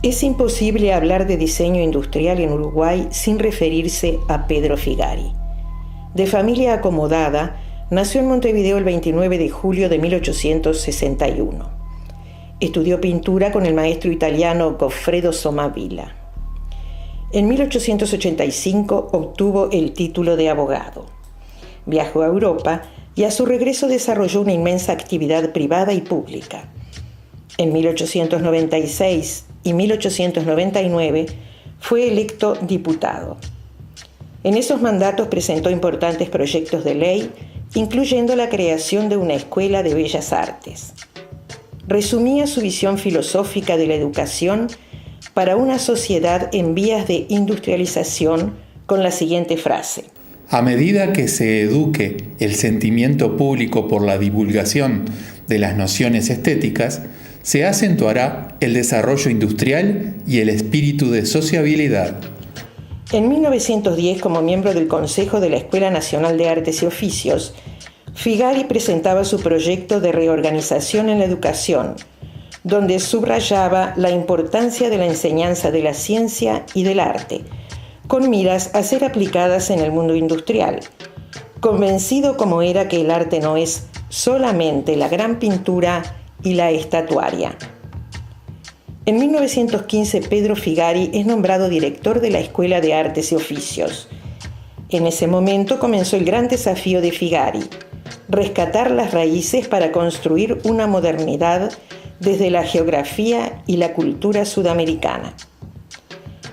Es imposible hablar de diseño industrial en Uruguay sin referirse a Pedro Figari. De familia acomodada, nació en Montevideo el 29 de julio de 1861. Estudió pintura con el maestro italiano Goffredo Somavilla. En 1885 obtuvo el título de abogado. Viajó a Europa y a su regreso desarrolló una inmensa actividad privada y pública. En 1896 y 1899 fue electo diputado. En esos mandatos presentó importantes proyectos de ley, incluyendo la creación de una escuela de bellas artes. Resumía su visión filosófica de la educación para una sociedad en vías de industrialización con la siguiente frase: a medida que se eduque el sentimiento público por la divulgación de las nociones estéticas, se acentuará el desarrollo industrial y el espíritu de sociabilidad. En 1910, como miembro del Consejo de la Escuela Nacional de Artes y Oficios, Figari presentaba su proyecto de reorganización en la educación, donde subrayaba la importancia de la enseñanza de la ciencia y del arte, con miras a ser aplicadas en el mundo industrial, convencido como era que el arte no es solamente la gran pintura y la estatuaria. En 1915, Pedro Figari es nombrado director de la Escuela de Artes y Oficios. En ese momento comenzó el gran desafío de Figari: rescatar las raíces para construir una modernidad desde la geografía y la cultura sudamericana.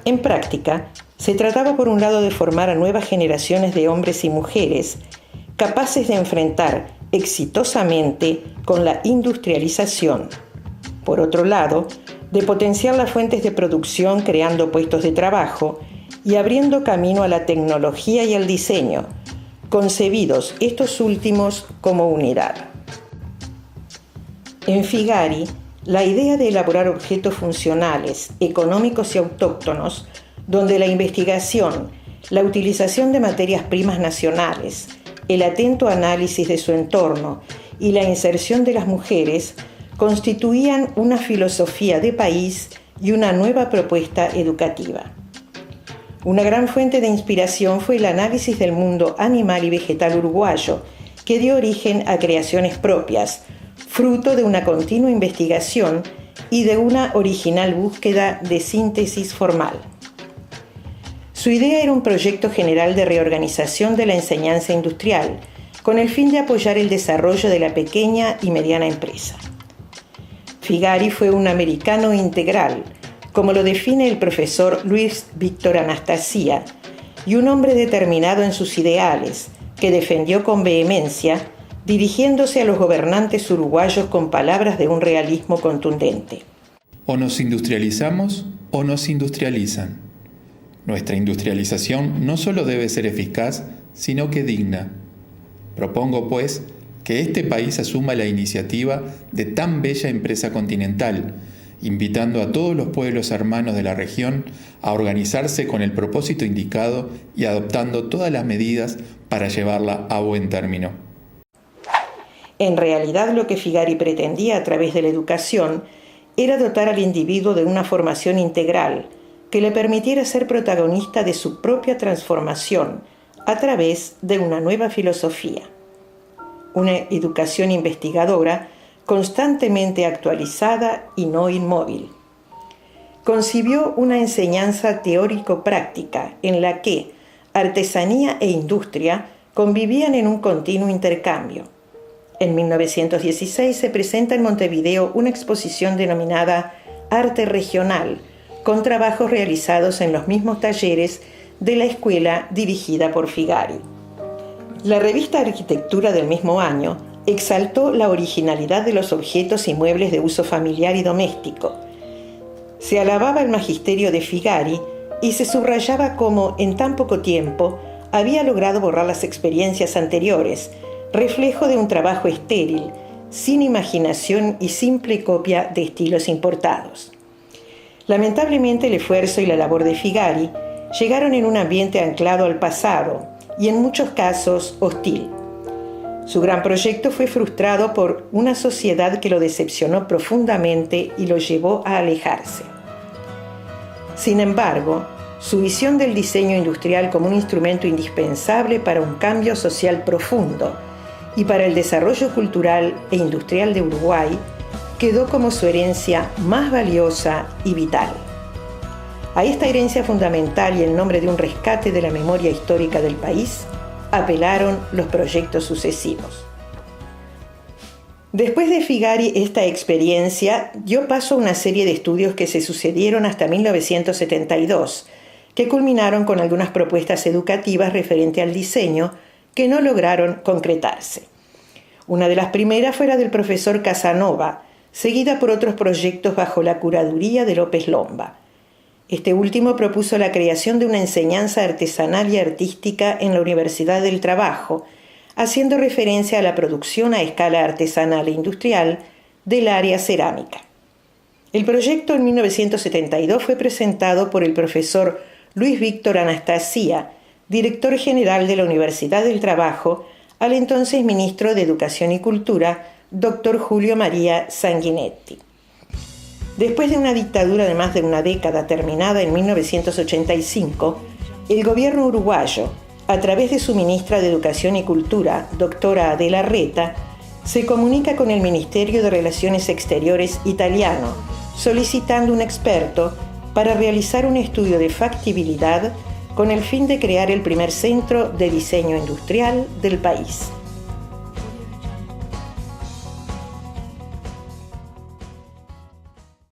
En práctica, se trataba por un lado de formar a nuevas generaciones de hombres y mujeres capaces de enfrentar exitosamente con la industrialización. Por otro lado, de potenciar las fuentes de producción creando puestos de trabajo y abriendo camino a la tecnología y al diseño, concebidos estos últimos como unidad. En Figari, la idea de elaborar objetos funcionales, económicos y autóctonos, donde la investigación, la utilización de materias primas nacionales, el atento análisis de su entorno y la inserción de las mujeres constituían una filosofía de país y una nueva propuesta educativa. Una gran fuente de inspiración fue el análisis del mundo animal y vegetal uruguayo, que dio origen a creaciones propias, fruto de una continua investigación y de una original búsqueda de síntesis formal. Su idea era un proyecto general de reorganización de la enseñanza industrial, con el fin de apoyar el desarrollo de la pequeña y mediana empresa. Figari fue un americano integral, como lo define el profesor Luis Víctor Anastasia, y un hombre determinado en sus ideales, que defendió con vehemencia, dirigiéndose a los gobernantes uruguayos con palabras de un realismo contundente. O nos industrializamos o nos industrializan. Nuestra industrialización no solo debe ser eficaz, sino que digna. Propongo, pues, que este país asuma la iniciativa de tan bella empresa continental, invitando a todos los pueblos hermanos de la región a organizarse con el propósito indicado y adoptando todas las medidas para llevarla a buen término. En realidad, lo que Figari pretendía a través de la educación era dotar al individuo de una formación integral que le permitiera ser protagonista de su propia transformación a través de una nueva filosofía. Una educación investigadora constantemente actualizada y no inmóvil. Concibió una enseñanza teórico-práctica en la que artesanía e industria convivían en un continuo intercambio. En 1916 se presenta en Montevideo una exposición denominada Arte Regional, con trabajos realizados en los mismos talleres de la escuela dirigida por Figari. La revista Arquitectura del mismo año exaltó la originalidad de los objetos y muebles de uso familiar y doméstico. Se alababa el magisterio de Figari y se subrayaba cómo, en tan poco tiempo, había logrado borrar las experiencias anteriores, reflejo de un trabajo estéril, sin imaginación y simple copia de estilos importados. Lamentablemente, el esfuerzo y la labor de Figari llegaron en un ambiente anclado al pasado y en muchos casos hostil. Su gran proyecto fue frustrado por una sociedad que lo decepcionó profundamente y lo llevó a alejarse. Sin embargo, su visión del diseño industrial como un instrumento indispensable para un cambio social profundo y para el desarrollo cultural e industrial de Uruguay quedó como su herencia más valiosa y vital. A esta herencia fundamental y en nombre de un rescate de la memoria histórica del país, apelaron los proyectos sucesivos. Después de Figari esta experiencia, dio paso a una serie de estudios que se sucedieron hasta 1972, que culminaron con algunas propuestas educativas referente al diseño que no lograron concretarse. Una de las primeras fue la del profesor Casanova, seguida por otros proyectos bajo la curaduría de López Lomba. Este último propuso la creación de una enseñanza artesanal y artística en la Universidad del Trabajo, haciendo referencia a la producción a escala artesanal e industrial del área cerámica. El proyecto en 1972 fue presentado por el profesor Luis Víctor Anastasia, director general de la Universidad del Trabajo, al entonces ministro de Educación y Cultura, doctor Julio María Sanguinetti. Después de una dictadura de más de una década terminada en 1985, el gobierno uruguayo, a través de su ministra de Educación y Cultura, doctora Adela Reta, se comunica con el Ministerio de Relaciones Exteriores italiano, solicitando un experto para realizar un estudio de factibilidad con el fin de crear el primer centro de diseño industrial del país.